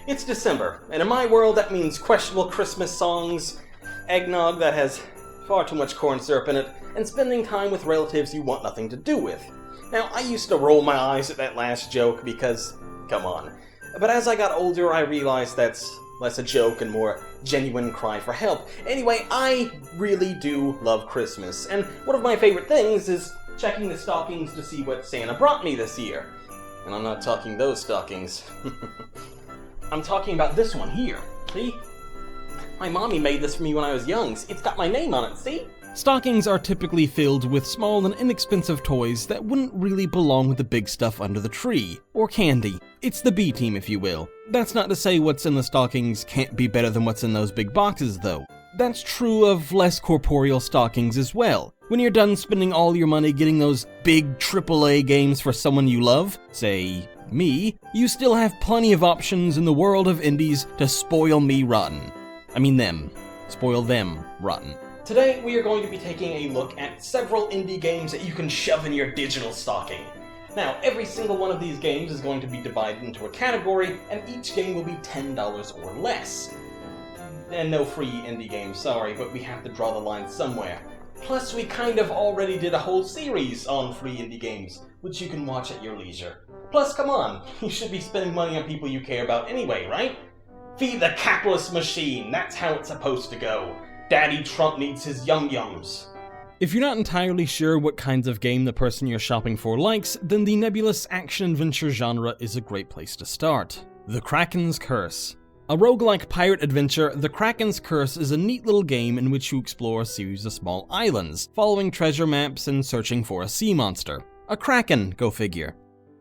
It's December, and in my world that means questionable Christmas songs, eggnog that has far too much corn syrup in it, and spending time with relatives you want nothing to do with. Now, I used to roll my eyes at that last joke because, come on. But as I got older, I realized that's less a joke and more genuine cry for help. Anyway, I really do love Christmas, and one of my favorite things is checking the stockings to see what Santa brought me this year. And I'm not talking those stockings. I'm talking about this one here, see? My mommy made this for me when I was young. It's got my name on it, see? Stockings are typically filled with small and inexpensive toys that wouldn't really belong with the big stuff under the tree, or candy. It's the B team, if you will. That's not to say what's in the stockings can't be better than what's in those big boxes, though. That's true of less corporeal stockings as well. When you're done spending all your money getting those big AAA games for someone you love, say me, you still have plenty of options in the world of indies to spoil me rotten. I mean them. Spoil them rotten. Today, we are going to be taking a look at several indie games that you can shove in your digital stocking. Now, every single one of these games is going to be divided into a category, and each game will be $10 or less. And no free indie games, sorry, but we have to draw the line somewhere. Plus, we kind of already did a whole series on free indie games, which you can watch at your leisure. Plus, come on, you should be spending money on people you care about anyway, right? Feed the capitalist machine, that's how it's supposed to go. Daddy Trump needs his yum-yums. If you're not entirely sure what kinds of game the person you're shopping for likes, then the nebulous action-adventure genre is a great place to start. The Kraken's Curse. A roguelike pirate adventure, The Kraken's Curse is a neat little game in which you explore a series of small islands, following treasure maps and searching for a sea monster. A kraken, go figure.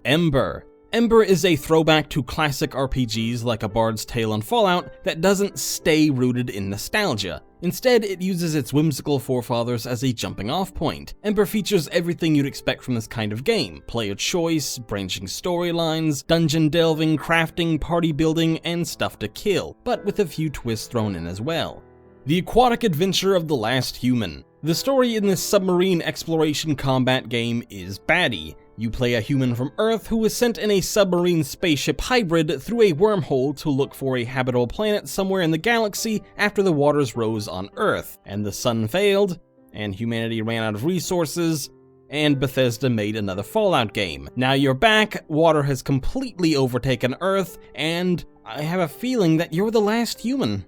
Ember. Ember is a throwback to classic RPGs like A Bard's Tale and Fallout that doesn't stay rooted in nostalgia. Instead, it uses its whimsical forefathers as a jumping-off point. Ember features everything you'd expect from this kind of game: player choice, branching storylines, dungeon delving, crafting, party building, and stuff to kill, but with a few twists thrown in as well. The Aquatic Adventure of the Last Human. The story in this submarine exploration combat game is batty. You play a human from Earth who is sent in a submarine spaceship hybrid through a wormhole to look for a habitable planet somewhere in the galaxy after the waters rose on Earth, and the sun failed, and humanity ran out of resources, and Bethesda made another Fallout game. Now you're back, water has completely overtaken Earth, and I have a feeling that you're the last human.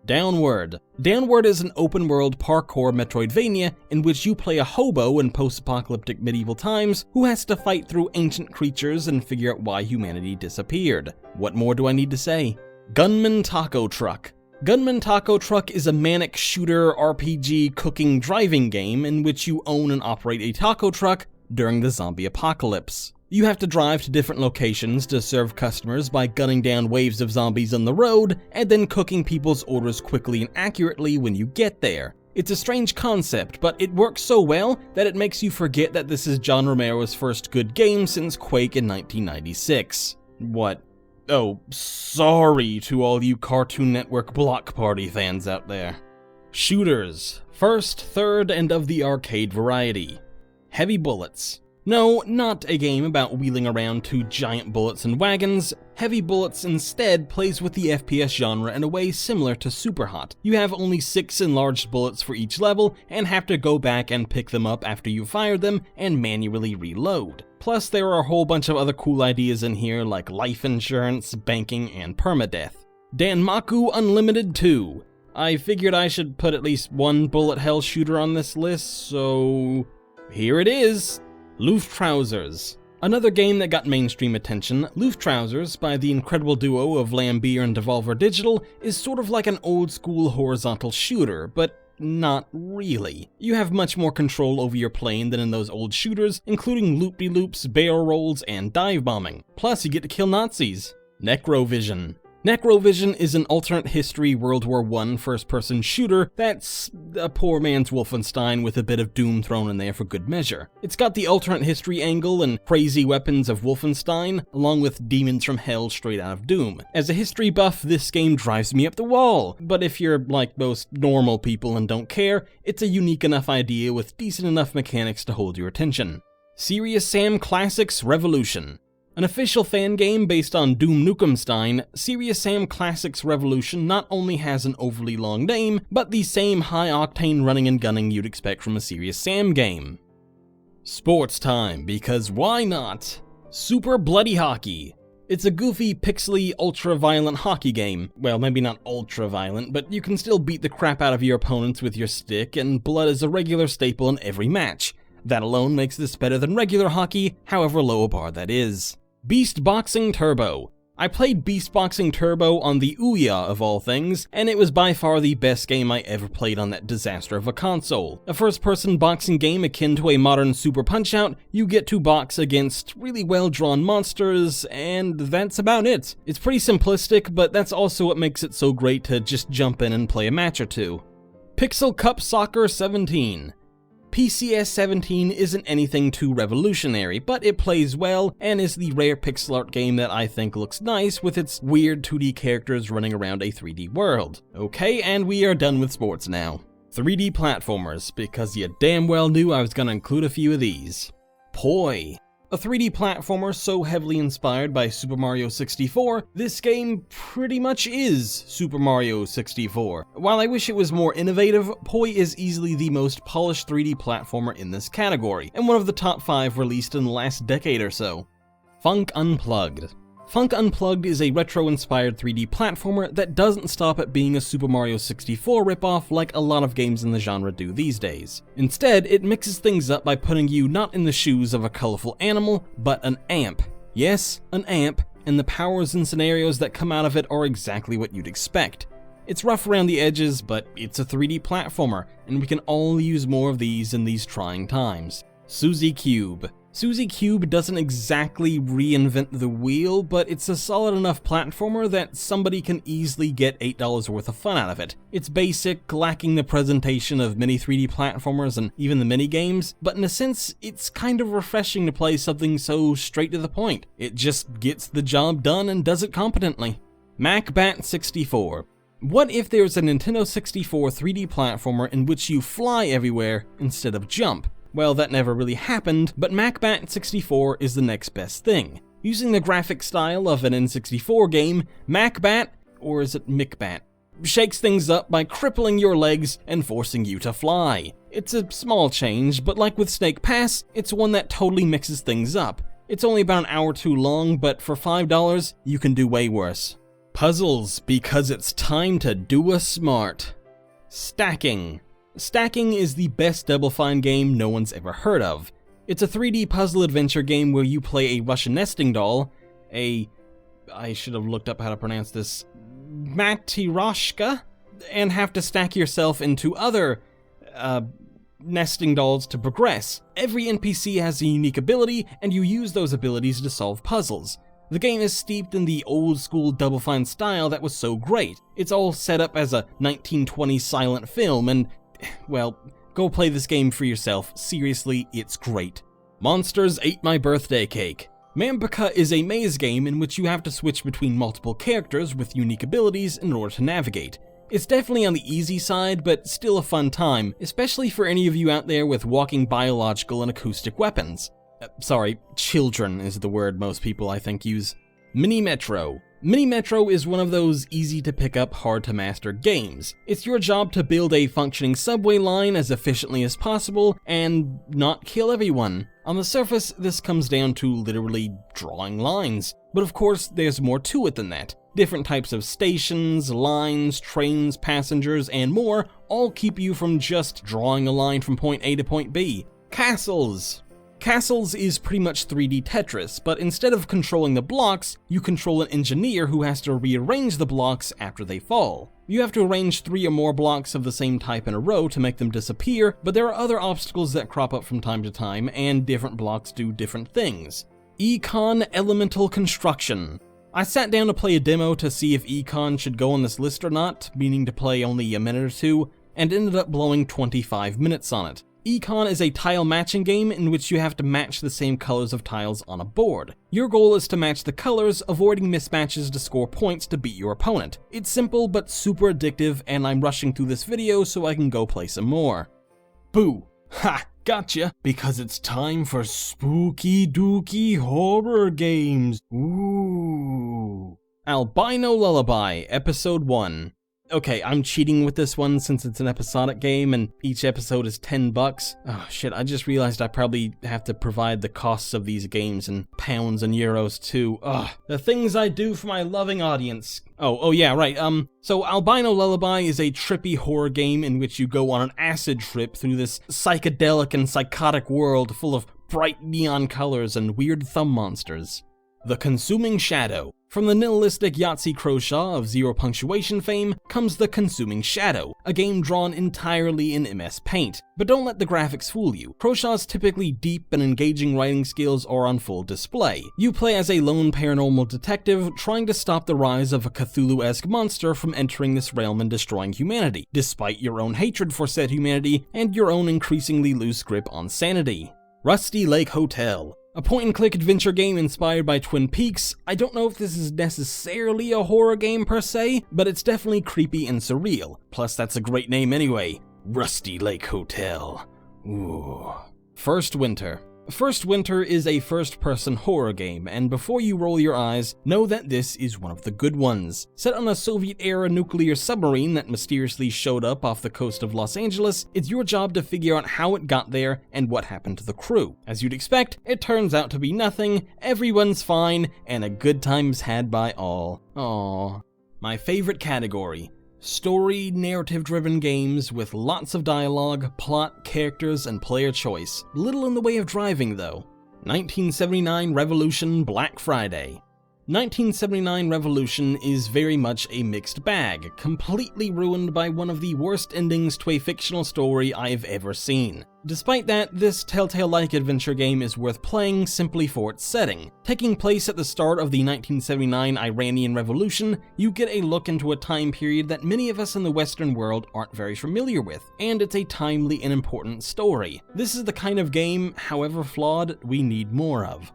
Downward. Downward is an open-world parkour Metroidvania in which you play a hobo in post-apocalyptic medieval times who has to fight through ancient creatures and figure out why humanity disappeared. What more do I need to say? Gunman Taco Truck. Gunman Taco Truck is a manic shooter RPG cooking driving game in which you own and operate a taco truck during the zombie apocalypse. You have to drive to different locations to serve customers by gunning down waves of zombies on the road, and then cooking people's orders quickly and accurately when you get there. It's a strange concept, but it works so well that it makes you forget that this is John Romero's first good game since Quake in 1996. What? Oh, sorry to all you Cartoon Network Block Party fans out there. Shooters. First, third, and of the arcade variety. Heavy Bullets. No, not a game about wheeling around two giant bullets and wagons. Heavy Bullets instead plays with the FPS genre in a way similar to Superhot. You have only 6 enlarged bullets for each level, and have to go back and pick them up after you fire them and manually reload. Plus, there are a whole bunch of other cool ideas in here like life insurance, banking, and permadeath. Danmaku Unlimited 2. I figured I should put at least one bullet hell shooter on this list, so here it is. Luftrausers. Another game that got mainstream attention, Luftrausers, by the incredible duo of Lambeer and Devolver Digital, is sort of like an old-school horizontal shooter, but not really. You have much more control over your plane than in those old shooters, including loop-de-loops, barrel rolls, and dive bombing. Plus, you get to kill Nazis. Necrovision. Necrovision is an alternate history World War I first-person shooter that's a poor man's Wolfenstein with a bit of Doom thrown in there for good measure. It's got the alternate history angle and crazy weapons of Wolfenstein, along with demons from hell straight out of Doom. As a history buff, this game drives me up the wall, but if you're like most normal people and don't care, it's a unique enough idea with decent enough mechanics to hold your attention. Serious Sam Classics Revolution. An official fan game based on Doom Nukemstein, Serious Sam Classics Revolution not only has an overly long name, but the same high-octane running and gunning you'd expect from a Serious Sam game. Sports time, because why not? Super Bloody Hockey. It's a goofy, pixely, ultra-violent hockey game. Well, maybe not ultra-violent, but you can still beat the crap out of your opponents with your stick, and blood is a regular staple in every match. That alone makes this better than regular hockey, however low a bar that is. Beast Boxing Turbo. I played Beast Boxing Turbo on the Ouya of all things, and it was by far the best game I ever played on that disaster of a console. A first-person boxing game akin to a modern Super Punch-Out, you get to box against really well-drawn monsters, and that's about it. It's pretty simplistic, but that's also what makes it so great to just jump in and play a match or two. Pixel Cup Soccer 17. PCS 17 isn't anything too revolutionary, but it plays well and is the rare pixel art game that I think looks nice with its weird 2D characters running around a 3D world. Okay, and we are done with sports now. 3D platformers, because you damn well knew I was gonna include a few of these. Poi. A 3D platformer so heavily inspired by Super Mario 64, this game pretty much is Super Mario 64. While I wish it was more innovative, Poi is easily the most polished 3D platformer in this category, and one of the top 5 released in the last decade or so. Funk Unplugged. Funk Unplugged is a retro-inspired 3D platformer that doesn't stop at being a Super Mario 64 ripoff like a lot of games in the genre do these days. Instead, it mixes things up by putting you not in the shoes of a colorful animal, but an amp. Yes, an amp, and the powers and scenarios that come out of it are exactly what you'd expect. It's rough around the edges, but it's a 3D platformer, and we can all use more of these in these trying times. Suzy Cube. Suzy Cube doesn't exactly reinvent the wheel, but it's a solid enough platformer that somebody can easily get $8 worth of fun out of it. It's basic, lacking the presentation of many 3D platformers and even the mini-games, but in a sense, it's kind of refreshing to play something so straight to the point. It just gets the job done and does it competently. MacBat 64. What if there's a Nintendo 64 3D platformer in which you fly everywhere instead of jump? Well, that never really happened, but MacBat 64 is the next best thing. Using the graphic style of an N64 game, MacBat, or is it MicBat, shakes things up by crippling your legs and forcing you to fly. It's a small change, but like with Snake Pass, it's one that totally mixes things up. It's only about an hour too long, but for $5, you can do way worse. Puzzles, because it's time to do a smart. Stacking. Stacking is the best Double Fine game no one's ever heard of. It's a 3D puzzle adventure game where you play a Russian nesting doll, I should have looked up how to pronounce this, Matryoshka, and have to stack yourself into other, nesting dolls to progress. Every NPC has a unique ability, and you use those abilities to solve puzzles. The game is steeped in the old-school Double Fine style that was so great. It's all set up as a 1920s silent film, and well, go play this game for yourself. Seriously, it's great. Monsters Ate My Birthday Cake. Mambuka is a maze game in which you have to switch between multiple characters with unique abilities in order to navigate. It's definitely on the easy side, but still a fun time, especially for any of you out there with walking biological and acoustic weapons. Sorry, children is the word most people I think use. Mini Metro. Mini Metro is one of those easy-to-pick-up, hard-to-master games. It's your job to build a functioning subway line as efficiently as possible and not kill everyone. On the surface, this comes down to literally drawing lines. But of course, there's more to it than that. Different types of stations, lines, trains, passengers, and more all keep you from just drawing a line from point A to point B. Castles. Castles is pretty much 3D Tetris, but instead of controlling the blocks, you control an engineer who has to rearrange the blocks after they fall. You have to arrange 3 or more blocks of the same type in a row to make them disappear, but there are other obstacles that crop up from time to time, and different blocks do different things. Econ Elemental Construction. I sat down to play a demo to see if Econ should go on this list or not, meaning to play only a minute or two, and ended up blowing 25 minutes on it. Econ is a tile matching game in which you have to match the same colors of tiles on a board. Your goal is to match the colors, avoiding mismatches to score points to beat your opponent. It's simple but super addictive, and I'm rushing through this video so I can go play some more. Boo! Ha! Gotcha, because it's time for spooky dooky horror games. Ooh. Albino Lullaby, Episode 1. Okay, I'm cheating with this one since it's an episodic game and each episode is $10. Oh shit, I just realized I probably have to provide the costs of these games in pounds and euros too. Ugh, the things I do for my loving audience. Oh yeah, right, so Albino Lullaby is a trippy horror game in which you go on an acid trip through this psychedelic and psychotic world full of bright neon colors and weird thumb monsters. The Consuming Shadow. From the nihilistic Yahtzee Croshaw of Zero Punctuation fame comes The Consuming Shadow, a game drawn entirely in MS Paint. But don't let the graphics fool you. Croshaw's typically deep and engaging writing skills are on full display. You play as a lone paranormal detective trying to stop the rise of a Cthulhu-esque monster from entering this realm and destroying humanity, despite your own hatred for said humanity and your own increasingly loose grip on sanity. Rusty Lake Hotel. A point-and-click adventure game inspired by Twin Peaks. I don't know if this is necessarily a horror game per se, but it's definitely creepy and surreal. Plus, that's a great name anyway. Rusty Lake Hotel. Ooh. First Winter. First Winter is a first-person horror game, and before you roll your eyes, know that this is one of the good ones. Set on a Soviet-era nuclear submarine that mysteriously showed up off the coast of Los Angeles, it's your job to figure out how it got there and what happened to the crew. As you'd expect, it turns out to be nothing, everyone's fine, and a good time's had by all. Aww. My favorite category. Story, narrative-driven games with lots of dialogue, plot, characters, and player choice. Little in the way of driving, though. 1979 Revolution Black Friday. 1979 Revolution is very much a mixed bag, completely ruined by one of the worst endings to a fictional story I've ever seen. Despite that, this Telltale-like adventure game is worth playing simply for its setting. Taking place at the start of the 1979 Iranian Revolution, you get a look into a time period that many of us in the Western world aren't very familiar with, and it's a timely and important story. This is the kind of game, however flawed, we need more of.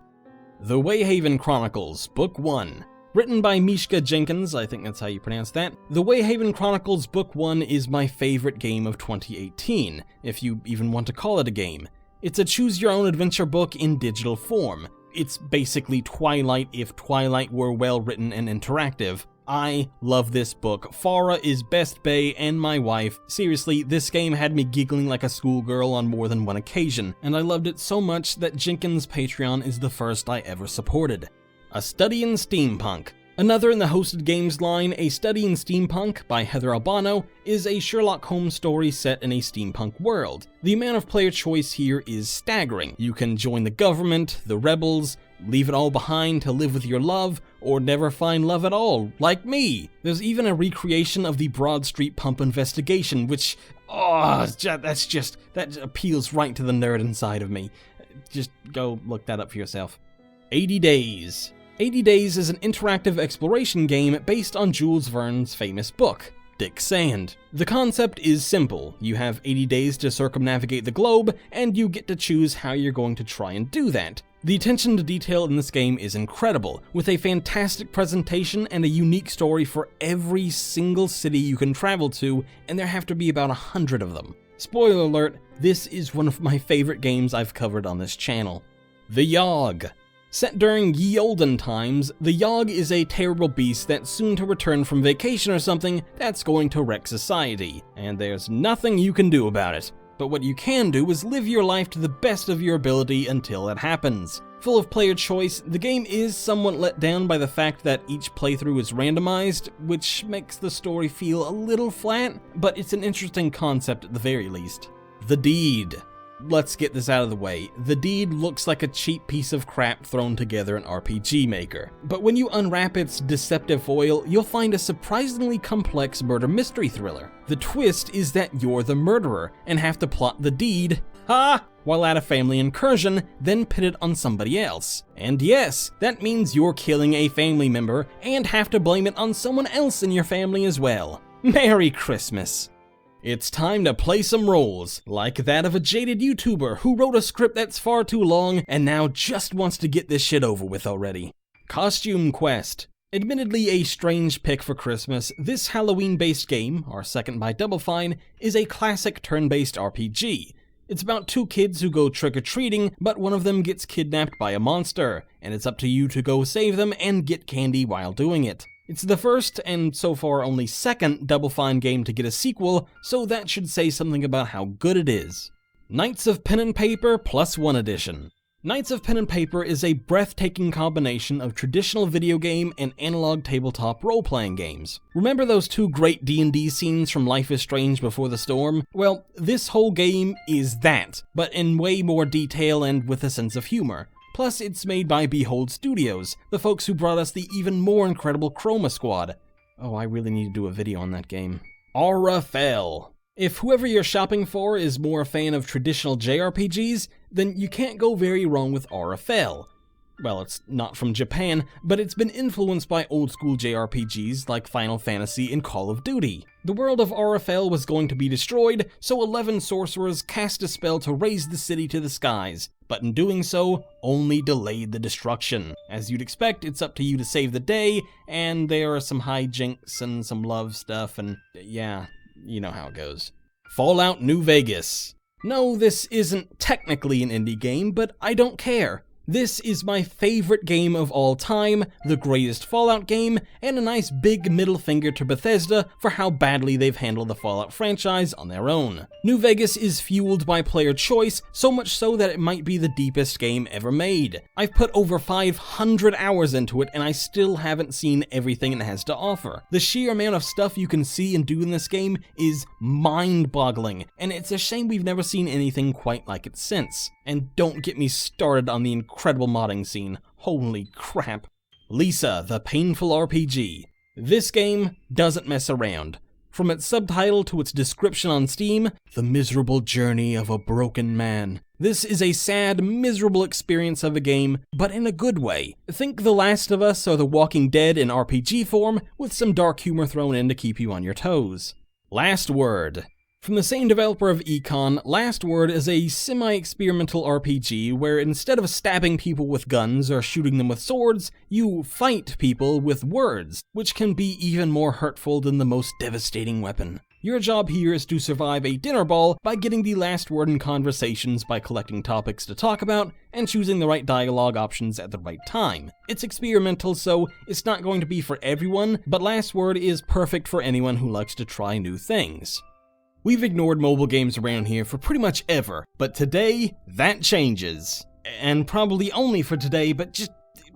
The Wayhaven Chronicles, Book 1. Written by Mishka Jenkins, I think that's how you pronounce that, The Wayhaven Chronicles Book 1 is my favorite game of 2018, if you even want to call it a game. It's a choose-your-own-adventure book in digital form. It's basically Twilight if Twilight were well-written and interactive. I love this book. Farah is best bae and my wife. Seriously, this game had me giggling like a schoolgirl on more than one occasion, and I loved it so much that Jenkins' Patreon is the first I ever supported. A Study in Steampunk. Another in the hosted games line, A Study in Steampunk by Heather Albano is a Sherlock Holmes story set in a steampunk world. The amount of player choice here is staggering. You can join the government, the rebels, leave it all behind to live with your love, or never find love at all, like me. There's even a recreation of the Broad Street Pump investigation, which, that appeals right to the nerd inside of me. Just go look that up for yourself. 80 Days. 80 Days is an interactive exploration game based on Jules Verne's famous book, Dick Sand. The concept is simple. You have 80 days to circumnavigate the globe, and you get to choose how you're going to try and do that. The attention to detail in this game is incredible, with a fantastic presentation and a unique story for every single city you can travel to, and there have to be about 100 of them. Spoiler alert, this is one of my favorite games I've covered on this channel. The Yogg. Set during ye olden times, the Yogg is a terrible beast that's soon to return from vacation or something that's going to wreck society, and there's nothing you can do about it. But what you can do is live your life to the best of your ability until it happens. Full of player choice, the game is somewhat let down by the fact that each playthrough is randomized, which makes the story feel a little flat, but it's an interesting concept at the very least. The Deed. Let's get this out of the way. The Deed looks like a cheap piece of crap thrown together in RPG Maker. But when you unwrap its deceptive foil, you'll find a surprisingly complex murder mystery thriller. The twist is that you're the murderer and have to plot the deed, while at a family incursion, then pit it on somebody else. And yes, that means you're killing a family member and have to blame it on someone else in your family as well. Merry Christmas. It's time to play some roles, like that of a jaded YouTuber who wrote a script that's far too long and now just wants to get this shit over with already. Costume Quest. Admittedly a strange pick for Christmas, this Halloween-based game, our second by Double Fine, is a classic turn-based RPG. It's about two kids who go trick-or-treating, but one of them gets kidnapped by a monster, and it's up to you to go save them and get candy while doing it. It's the first, and so far only second, Double Fine game to get a sequel, so that should say something about how good it is. Knights of Pen and Paper +1 Edition. Knights of Pen and Paper is a breathtaking combination of traditional video game and analog tabletop role-playing games. Remember those two great D&D scenes from Life is Strange Before the Storm? Well, this whole game is that, but in way more detail and with a sense of humor. Plus, it's made by Behold Studios, the folks who brought us the even more incredible Chroma Squad. Oh, I really need to do a video on that game. Arafel. If whoever you're shopping for is more a fan of traditional JRPGs, then you can't go very wrong with Arafel. Well, it's not from Japan, but it's been influenced by old-school JRPGs like Final Fantasy and Call of Duty. The world of Arafel was going to be destroyed, so 11 sorcerers cast a spell to raise the city to the skies, but in doing so, only delayed the destruction. As you'd expect, it's up to you to save the day, and there are some hijinks and some love stuff, and yeah, you know how it goes. Fallout New Vegas. No, this isn't technically an indie game, but I don't care. This is my favorite game of all time, the greatest Fallout game, and a nice big middle finger to Bethesda for how badly they've handled the Fallout franchise on their own. New Vegas is fueled by player choice, so much so that it might be the deepest game ever made. I've put over 500 hours into it, and I still haven't seen everything it has to offer. The sheer amount of stuff you can see and do in this game is mind-boggling, and it's a shame we've never seen anything quite like it since. And don't get me started on the incredible modding scene. Holy crap. Lisa, the Painful RPG. This game doesn't mess around. From its subtitle to its description on Steam, The Miserable Journey of a Broken Man. This is a sad, miserable experience of a game, but in a good way. Think The Last of Us or The Walking Dead in RPG form, with some dark humor thrown in to keep you on your toes. Last Word. From the same developer of Econ, Last Word is a semi-experimental RPG where instead of stabbing people with guns or shooting them with swords, you fight people with words, which can be even more hurtful than the most devastating weapon. Your job here is to survive a dinner ball by getting the last word in conversations by collecting topics to talk about and choosing the right dialogue options at the right time. It's experimental, so it's not going to be for everyone, but Last Word is perfect for anyone who likes to try new things. We've ignored mobile games around here for pretty much ever, but today, that changes. And probably only for today, but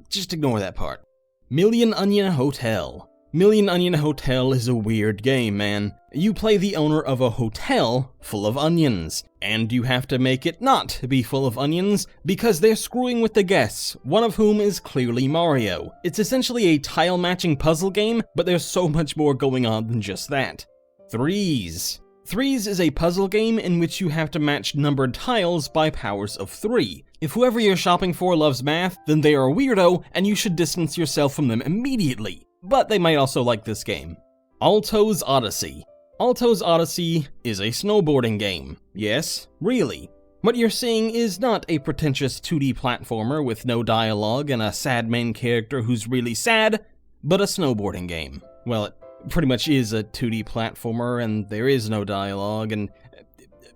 just ignore that part. Million Onion Hotel. Million Onion Hotel is a weird game, man. You play the owner of a hotel full of onions, and you have to make it not be full of onions because they're screwing with the guests, one of whom is clearly Mario. It's essentially a tile-matching puzzle game, but there's so much more going on than just that. Threes. Threes is a puzzle game in which you have to match numbered tiles by powers of 3. If whoever you're shopping for loves math, then they are a weirdo and you should distance yourself from them immediately. But they might also like this game. Alto's Odyssey. Alto's Odyssey is a snowboarding game. Yes, really. What you're seeing is not a pretentious 2D platformer with no dialogue and a sad main character who's really sad, but a snowboarding game. Well, it pretty much is a 2D platformer and there is no dialogue, and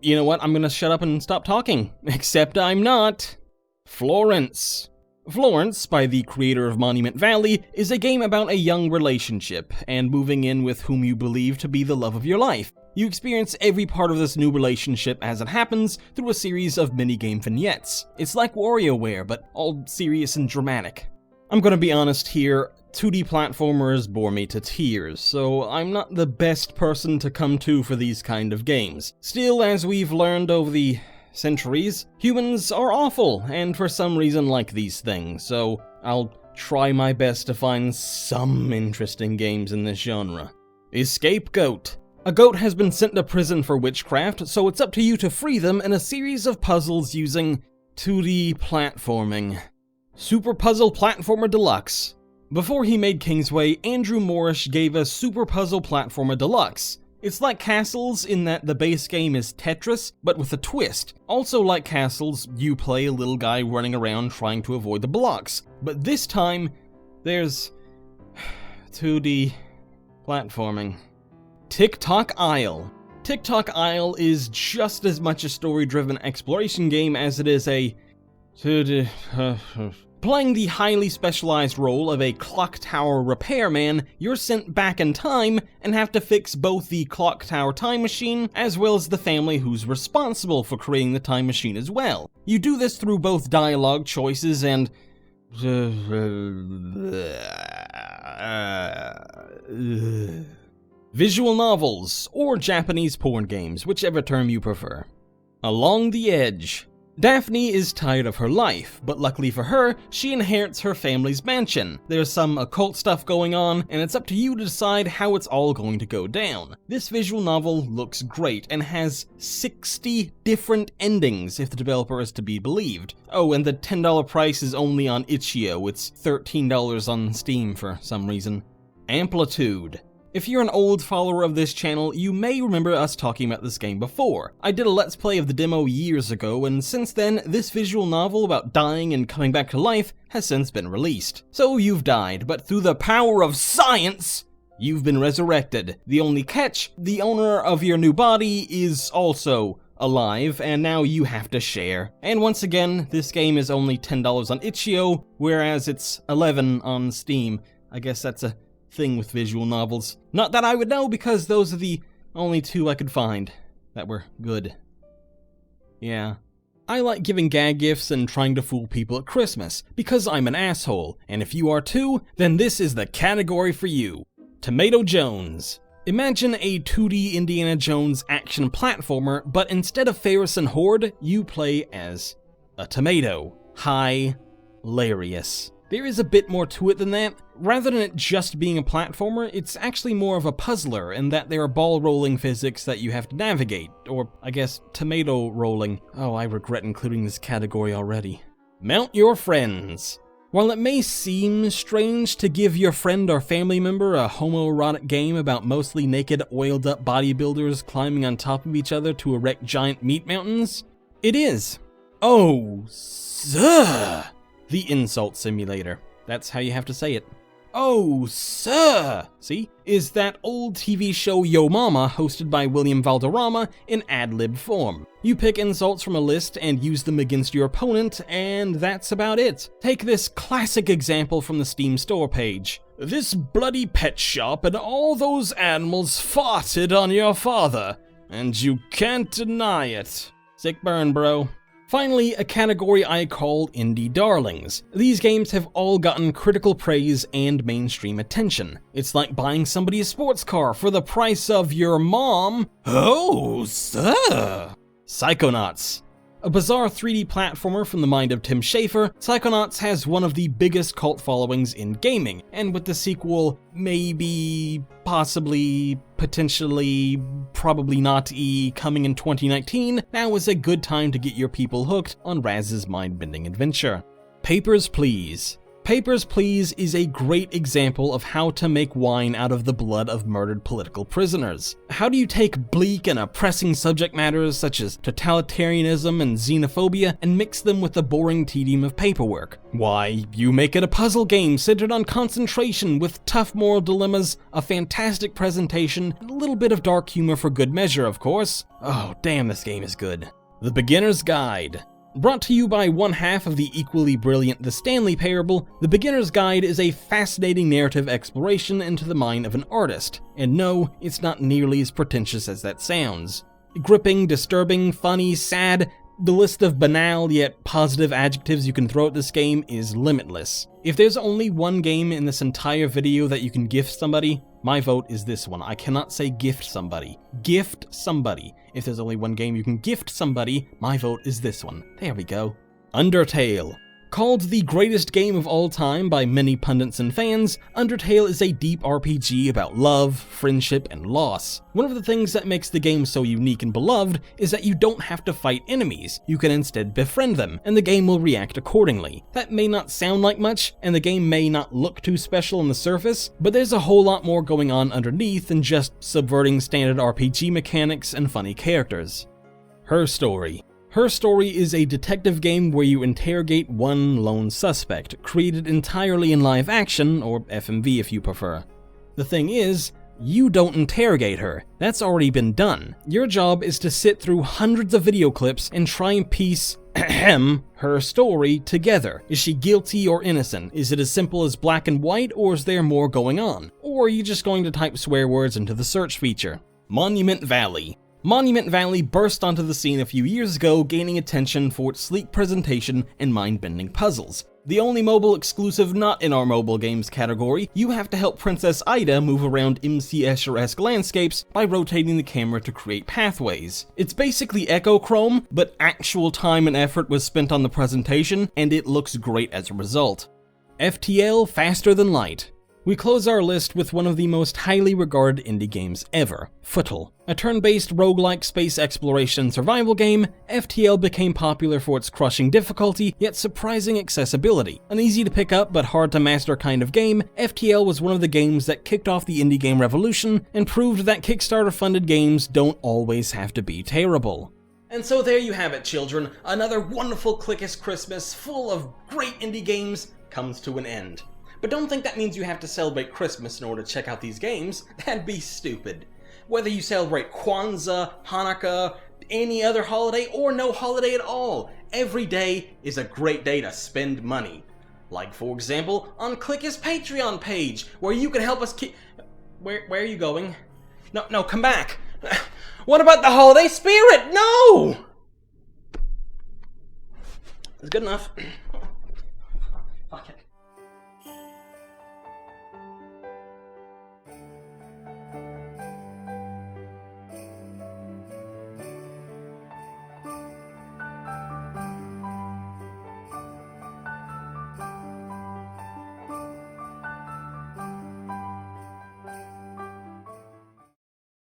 you know what, I'm gonna shut up and stop talking. Except I'm not. Florence. Florence, by the creator of Monument Valley, is a game about a young relationship and moving in with whom you believe to be the love of your life. You experience every part of this new relationship as it happens through a series of minigame vignettes. It's like WarioWare, but all serious and dramatic. I'm gonna be honest here, 2D platformers bore me to tears, so I'm not the best person to come to for these kind of games. Still, as we've learned over the centuries, humans are awful, and for some reason like these things, so I'll try my best to find some interesting games in this genre. Escape Goat. A goat has been sent to prison for witchcraft, so it's up to you to free them in a series of puzzles using 2D platforming. Super Puzzle Platformer Deluxe. Before he made Kingsway, Andrew Morrish gave us Super Puzzle Platformer Deluxe. It's like Castles in that the base game is Tetris, but with a twist. Also like Castles, you play a little guy running around trying to avoid the blocks. But this time, there's 2D platforming. Tick-Tock Isle. TikTok Isle is just as much a story-driven exploration game as it is a... Playing the highly specialized role of a clock tower repairman, you're sent back in time and have to fix both the clock tower time machine as well as the family who's responsible for creating the time machine as well. You do this through both dialogue choices and... visual novels, or Japanese porn games, whichever term you prefer. Along the Edge. Daphne is tired of her life, but luckily for her, she inherits her family's mansion. There's some occult stuff going on, and it's up to you to decide how it's all going to go down. This visual novel looks great, and has 60 different endings if the developer is to be believed. Oh, and the $10 price is only on itch.io, it's $13 on Steam for some reason. Amplitude. If you're an old follower of this channel, you may remember us talking about this game before. I did a let's play of the demo years ago, and since then, this visual novel about dying and coming back to life has since been released. So you've died, but through the power of science, you've been resurrected. The only catch, the owner of your new body is also alive, and now you have to share. And once again, this game is only $10 on itch.io, whereas it's $11 on Steam. I guess that's a thing with visual novels. Not that I would know, because those are the only two I could find that were good. Yeah. I like giving gag gifts and trying to fool people at Christmas, because I'm an asshole, and if you are too, then this is the category for you. Tomato Jones. Imagine a 2D Indiana Jones action platformer, but instead of Ferris and Horde, you play as a tomato. Hilarious. There is a bit more to it than that. Rather than it just being a platformer, it's actually more of a puzzler in that there are ball rolling physics that you have to navigate, or I guess tomato rolling. Oh, I regret including this category already. Mount Your Friends. While it may seem strange to give your friend or family member a homoerotic game about mostly naked, oiled up bodybuilders climbing on top of each other to erect giant meat mountains, it is. Oh, sir. The Insult Simulator. That's how you have to say it. Oh, sir! See? Is that old TV show Yo Mama, hosted by William Valderrama, in ad-lib form. You pick insults from a list and use them against your opponent, and that's about it. Take this classic example from the Steam store page. This bloody pet shop and all those animals farted on your father, and you can't deny it. Sick burn, bro. Finally, a category I call Indie Darlings. These games have all gotten critical praise and mainstream attention. It's like buying somebody a sports car for the price of your mom. Oh, sir! Psychonauts. A bizarre 3D platformer from the mind of Tim Schafer, Psychonauts has one of the biggest cult followings in gaming, and with the sequel, maybe, possibly, potentially, probably not coming in 2019, now is a good time to get your people hooked on Raz's mind-bending adventure. Papers, Please. Papers, Please is a great example of how to make wine out of the blood of murdered political prisoners. How do you take bleak and oppressing subject matters such as totalitarianism and xenophobia and mix them with the boring tedium of paperwork? Why, you make it a puzzle game centered on concentration with tough moral dilemmas, a fantastic presentation, and a little bit of dark humor for good measure, of course. Oh, damn, this game is good. The Beginner's Guide. Brought to you by one half of the equally brilliant The Stanley Parable, The Beginner's Guide is a fascinating narrative exploration into the mind of an artist. And no, it's not nearly as pretentious as that sounds. Gripping, disturbing, funny, sad, the list of banal yet positive adjectives you can throw at this game is limitless. If there's only one game in this entire video that you can gift somebody, my vote is this one. I cannot say gift somebody. Gift somebody. If there's only one game you can gift somebody, my vote is this one. There we go. Undertale. Called the greatest game of all time by many pundits and fans, Undertale is a deep RPG about love, friendship, and loss. One of the things that makes the game so unique and beloved is that you don't have to fight enemies, you can instead befriend them, and the game will react accordingly. That may not sound like much, and the game may not look too special on the surface, but there's a whole lot more going on underneath than just subverting standard RPG mechanics and funny characters. Her Story. Her Story is a detective game where you interrogate one lone suspect, created entirely in live action, or FMV if you prefer. The thing is, You don't interrogate her. That's already been done. Your job is to sit through hundreds of video clips and try and piece her story together. Is she guilty or innocent? Is it as simple as black and white, or is there more going on? Or are you just going to type swear words into the search feature? Monument Valley. Monument Valley burst onto the scene a few years ago, gaining attention for its sleek presentation and mind-bending puzzles. The only mobile exclusive not in our mobile games category, you have to help Princess Ida move around MC Escher-esque landscapes by rotating the camera to create pathways. It's basically Echochrome, but actual time and effort was spent on the presentation, and it looks great as a result. FTL Faster Than Light. We close our list with one of the most highly regarded indie games ever, Footle. A turn-based roguelike space exploration survival game, FTL became popular for its crushing difficulty, yet surprising accessibility. An easy to pick up but hard to master kind of game, FTL was one of the games that kicked off the indie game revolution and proved that Kickstarter-funded games don't always have to be terrible. And so there you have it, children. Another wonderful Clickish Christmas full of great indie games comes to an end. But don't think that means you have to celebrate Christmas in order to check out these games. That'd be stupid. Whether you celebrate Kwanzaa, Hanukkah, any other holiday, or no holiday at all, every day is a great day to spend money. Like, for example, on Clickish Patreon page, where you can help us keep... Where are you going? No, come back! What about the holiday spirit? No! It's good enough. Fuck it.